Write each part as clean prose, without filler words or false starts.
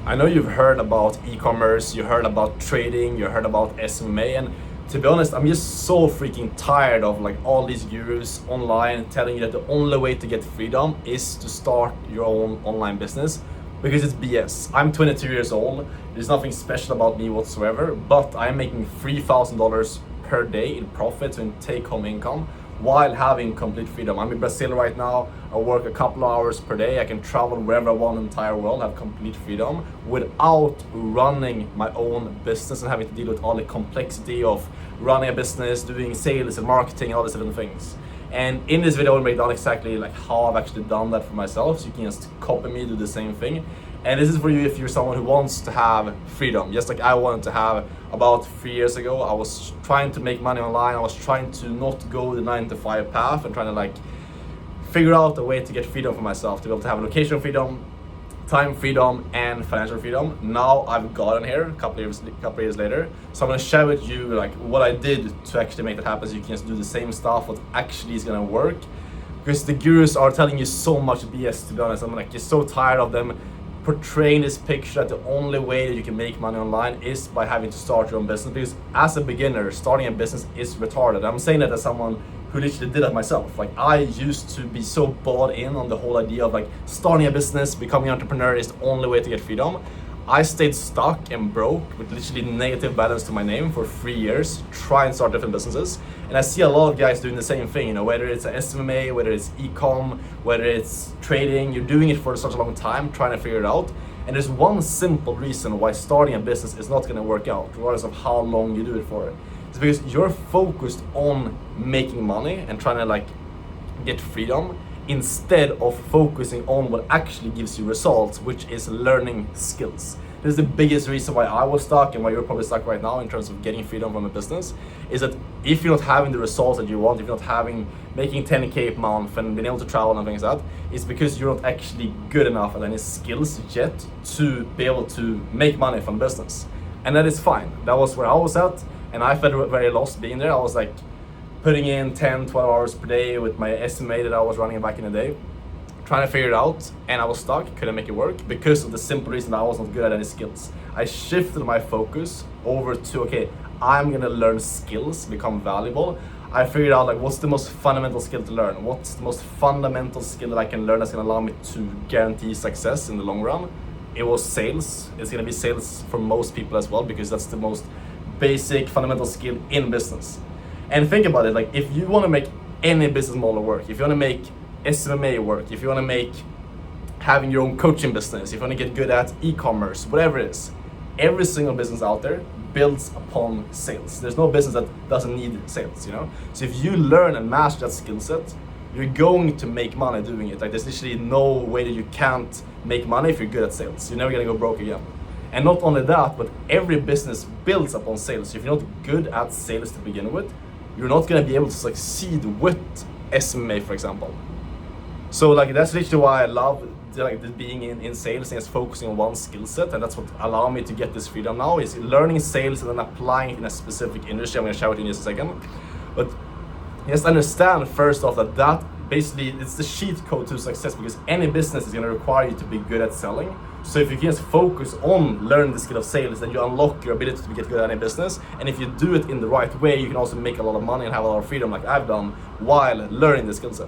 I know you've heard about e-commerce, you heard about trading, you heard about SMA, and to be honest, I'm just so freaking tired of like all these gurus online telling you that the only way to get freedom is to start your own online business, because it's BS. I'm 22 years old, there's nothing special about me whatsoever, but I'm making $3,000 per day in profits and take-home income while having complete freedom. I'm in Brazil right now, I work a couple of hours per day, I can travel wherever I want in the entire world, have complete freedom without running my own business and having to deal with all the complexity of running a business, doing sales and marketing, all these different things. And in this video, I'll break down exactly like how I've actually done that for myself, so you can just copy me, do the same thing. And this is for you if you're someone who wants to have freedom, just like I wanted to have about 3 years ago. I was trying to make money online, I was trying to not go the 9-to-5 path and trying to like figure out a way to get freedom for myself, to be able to have location freedom, time freedom, and financial freedom. Now I've gotten here a couple of years later, so I'm gonna share with you like what I did to actually make that happen, so you can just do the same stuff, what actually is gonna work. Because the gurus are telling you so much BS, to be honest. I'm like just so tired of them portraying this picture that the only way that you can make money online is by having to start your own business, because as a beginner, starting a business is retarded. I'm saying that as someone who literally did it myself. Like I used to be so bought in on the whole idea of like starting a business, becoming an entrepreneur is the only way to get freedom. I stayed stuck and broke with literally negative balance to my name for 3 years, trying to start different businesses. And I see a lot of guys doing the same thing, you know, whether it's a SMA, whether it's e-com, whether it's trading, you're doing it for such a long time, trying to figure it out. And there's one simple reason why starting a business is not gonna work out, regardless of how long you do it for. It's because you're focused on making money and trying to like get freedom, instead of focusing on what actually gives you results, which is learning skills. This is the biggest reason why I was stuck and why you're probably stuck right now in terms of getting freedom from a business, is that if you're not having the results that you want, if you're not making 10K a month and being able to travel and things like that, it's because you're not actually good enough at any skills yet to be able to make money from business. And that is fine. That was where I was at, and I felt very lost being there. I was like putting in 10-12 hours per day with my SMA that I was running back in the day, trying to figure it out, and I was stuck, couldn't make it work because of the simple reason that I was not good at any skills. I shifted my focus over to, okay, I'm gonna learn skills, become valuable. I figured out like what's the most fundamental skill to learn, what's the most fundamental skill that I can learn that's gonna allow me to guarantee success in the long run. It was sales. It's gonna be sales for most people as well, because that's the most basic fundamental skill in business. And think about it, like if you want to make any business model work, if you want to make SMA work, if you want to make having your own coaching business, if you want to get good at e-commerce, whatever it is, every single business out there builds upon sales. There's no business that doesn't need sales, you know? So if you learn and master that skill set, you're going to make money doing it. Like there's literally no way that you can't make money if you're good at sales. You're never gonna go broke again. And not only that, but every business builds upon sales. So if you're not good at sales to begin with, you're not gonna be able to succeed with SMA, for example. So like that's literally why I love being in sales and just focusing on one skill set, and that's what allowed me to get this freedom now, is learning sales and then applying it in a specific industry. I'm gonna show it in just a second. But just understand first off that basically it's the cheat code to success, because any business is gonna require you to be good at selling. So if you can just focus on learning the skill of sales, then you unlock your ability to get good at any business. And if you do it in the right way, you can also make a lot of money and have a lot of freedom like I've done while learning the skill set.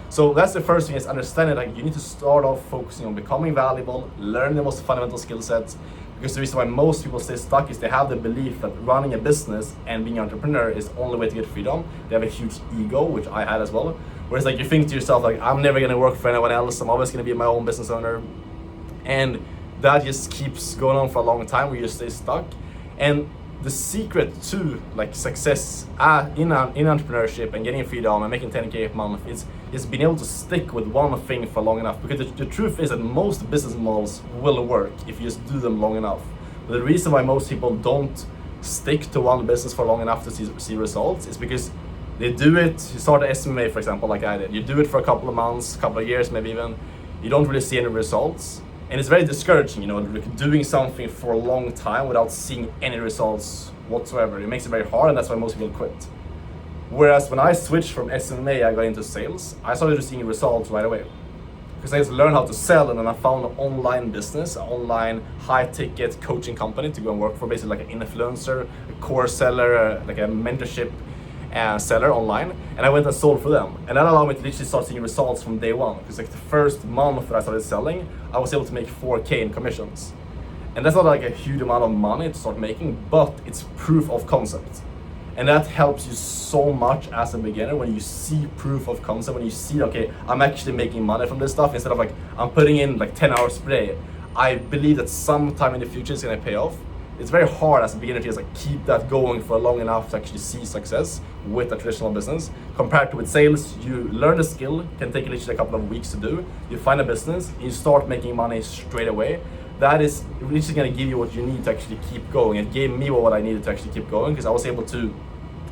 So that's the first thing, is understanding like you need to start off focusing on becoming valuable, learn the most fundamental skill sets. Because the reason why most people stay stuck is they have the belief that running a business and being an entrepreneur is the only way to get freedom. They have a huge ego, which I had as well. Whereas like you think to yourself like, I'm never gonna work for anyone else, I'm always gonna be my own business owner. And that just keeps going on for a long time, where you stay stuck. And the secret to like success in entrepreneurship and getting freedom and making 10K a month is being able to stick with one thing for long enough. Because the truth is that most business models will work if you just do them long enough. But the reason why most people don't stick to one business for long enough to see results is because they do it, you start an SMA, for example, like I did. You do it for a couple of months, couple of years, maybe even. You don't really see any results. And it's very discouraging, you know, doing something for a long time without seeing any results whatsoever. It makes it very hard, and that's why most people quit. Whereas when I switched from SMA, I got into sales, I started seeing results right away. because I just learned how to sell, and then I found an online business, an online high-ticket coaching company to go and work for, basically like an influencer, a course seller, like a mentorship seller online, and I went and sold for them, and that allowed me to literally start seeing results from day one. Because like the first month that I started selling, I was able to make 4K in commissions, and that's not like a huge amount of money to start making, but it's proof of concept. And that helps you so much as a beginner when you see proof of concept, when you see, okay, I'm actually making money from this stuff, instead of like, I'm putting in like 10 hours per day. I believe that sometime in the future it's gonna pay off. It's very hard as a beginner to just like keep that going for long enough to actually see success with a traditional business. Compared to with sales, you learn the skill, can take literally a couple of weeks to do. You find a business, you start making money straight away. That is really going to give you what you need to actually keep going. It gave me what I needed to actually keep going, because I was able to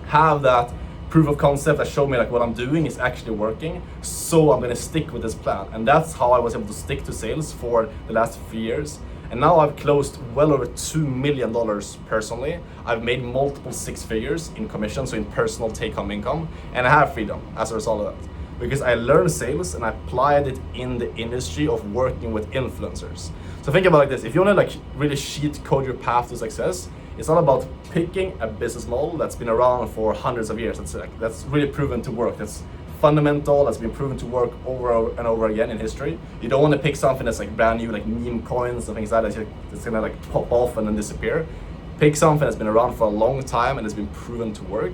have that proof of concept that showed me like what I'm doing is actually working. So I'm going to stick with this plan, and that's how I was able to stick to sales for the last 3 years. And now I've closed well over $2 million personally. I've made multiple 6 figures in commission, so in personal take-home income, and I have freedom as a result of that. Because I learned sales and I applied it in the industry of working with influencers. So think about it like this: if you want to like really cheat code your path to success, it's all about picking a business model that's been around for hundreds of years. That's really proven to work. That's fundamental. That's been proven to work over and over again in history. You don't want to pick something that's like brand new, like meme coins and things like that. That's gonna like pop off and then disappear. Pick something that's been around for a long time and has been proven to work.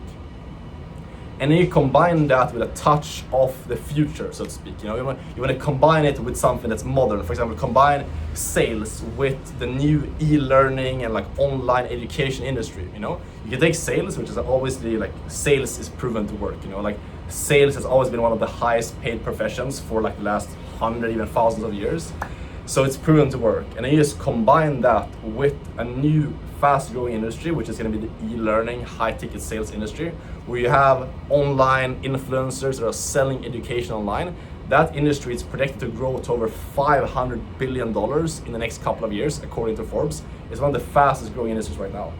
And then you combine that with a touch of the future, so to speak. You know, you want to combine it with something that's modern. For example, combine sales with the new e-learning and like online education industry. You know, you can take sales, which is obviously like sales is proven to work. You know, like sales has always been one of the highest paid professions for like the last 100, even thousands of years. So it's proven to work. And then you just combine that with a new fast growing industry, which is going to be the e-learning, high ticket sales industry, where you have online influencers that are selling education online. That industry is predicted to grow to over $500 billion in the next couple of years, according to Forbes. It's one of the fastest growing industries right now.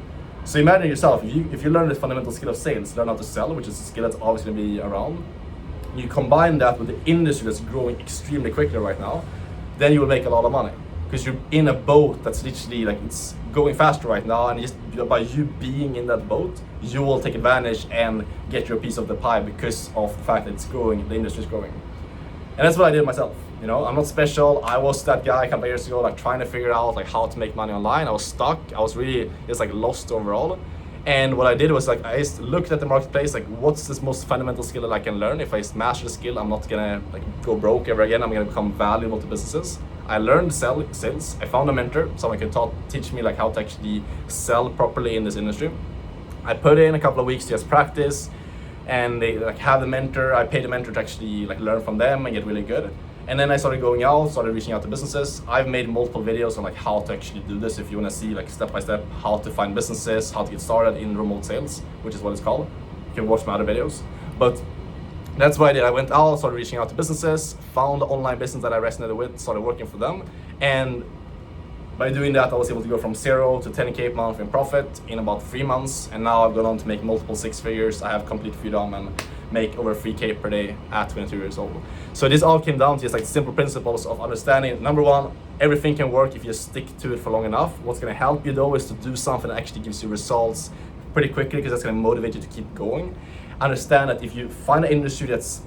So imagine yourself, if you learn the fundamental skill of sales, learn how to sell, which is a skill that's obviously going to be around, you combine that with the industry that's growing extremely quickly right now, then you will make a lot of money. Because you're in a boat that's literally like, it's going faster right now, and just by you being in that boat, you will take advantage and get your piece of the pie because of the fact that it's growing, the industry is growing. And that's what I did myself. You know, I'm not special. I was that guy a couple of years ago, like trying to figure out like how to make money online. I was stuck. I was really just like lost overall. And what I did was like, I just looked at the marketplace, like what's this most fundamental skill that I can learn? If I master the skill, I'm not gonna like go broke ever again. I'm gonna become valuable to businesses. I learned sales. I found a mentor, someone could teach me like how to actually sell properly in this industry. I put in a couple of weeks to just practice, and they like have the mentor. I paid the mentor to actually like learn from them and get really good. And then I started going out, started reaching out to businesses. I've made multiple videos on like how to actually do this. If you want to see like step by step how to find businesses, how to get started in remote sales, which is what it's called. You can watch my other videos. But that's what I did. I went out, started reaching out to businesses, found an online business that I resonated with, started working for them. And by doing that, I was able to go from 0 to 10K per month in profit in about 3 months. And now I've gone on to make multiple 6 figures. I have complete freedom and make over 3K per day at 22 years old. So this all came down to just like simple principles of understanding. Number one, everything can work if you stick to it for long enough. What's going to help you though is to do something that actually gives you results pretty quickly, because that's going to motivate you to keep going. Understand that if you find an industry that's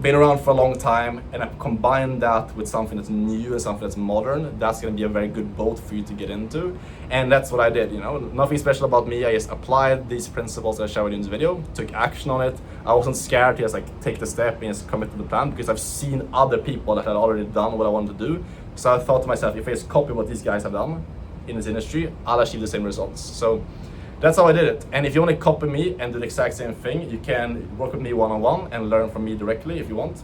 been around for a long time and combine that with something that's new and something that's modern, that's going to be a very good boat for you to get into. And that's what I did. You know, nothing special about me. I just applied these principles that I showed you in this video, took action on it. I wasn't scared to just like take the step and just commit to the plan, because I've seen other people that had already done what I wanted to do. So I thought to myself, if I just copy what these guys have done in this industry, I'll achieve the same results. So that's how I did it. And if you want to copy me and do the exact same thing, you can work with me one-on-one and learn from me directly if you want.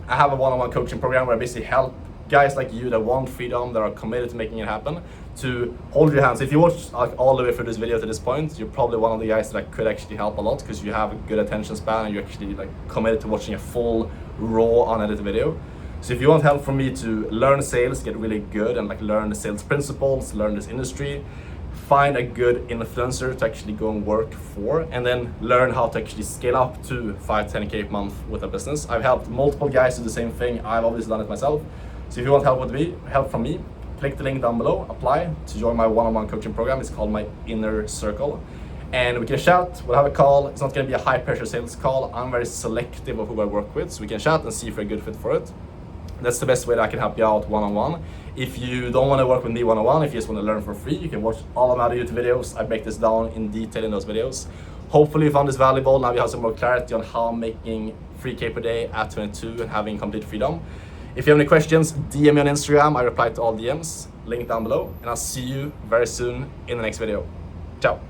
I have a one-on-one coaching program where I basically help guys like you that want freedom, that are committed to making it happen, to hold your hands. If you watch like all the way through this video to this point, you're probably one of the guys that I could actually help a lot, because you have a good attention span and you're actually like committed to watching a full, raw, unedited video. So if you want help from me to learn sales, get really good and like learn the sales principles, learn this industry, find a good influencer to actually go and work for, and then learn how to actually scale up to 5-10K a month with a business. I've helped multiple guys do the same thing. I've obviously done it myself. So if you want help from me, click the link down below, apply to join my one-on-one coaching program. It's called my Inner Circle. And we can chat, we'll have a call. It's not gonna be a high pressure sales call. I'm very selective of who I work with, so we can chat and see if we're a good fit for it. That's the best way that I can help you out one-on-one. If you don't want to work with me one-on-one, if you just want to learn for free, you can watch all of my other YouTube videos. I break this down in detail in those videos. Hopefully you found this valuable. Now you have some more clarity on how I'm making 3K per day at 22 and having complete freedom. If you have any questions, DM me on Instagram. I reply to all DMs. Link down below. And I'll see you very soon in the next video. Ciao.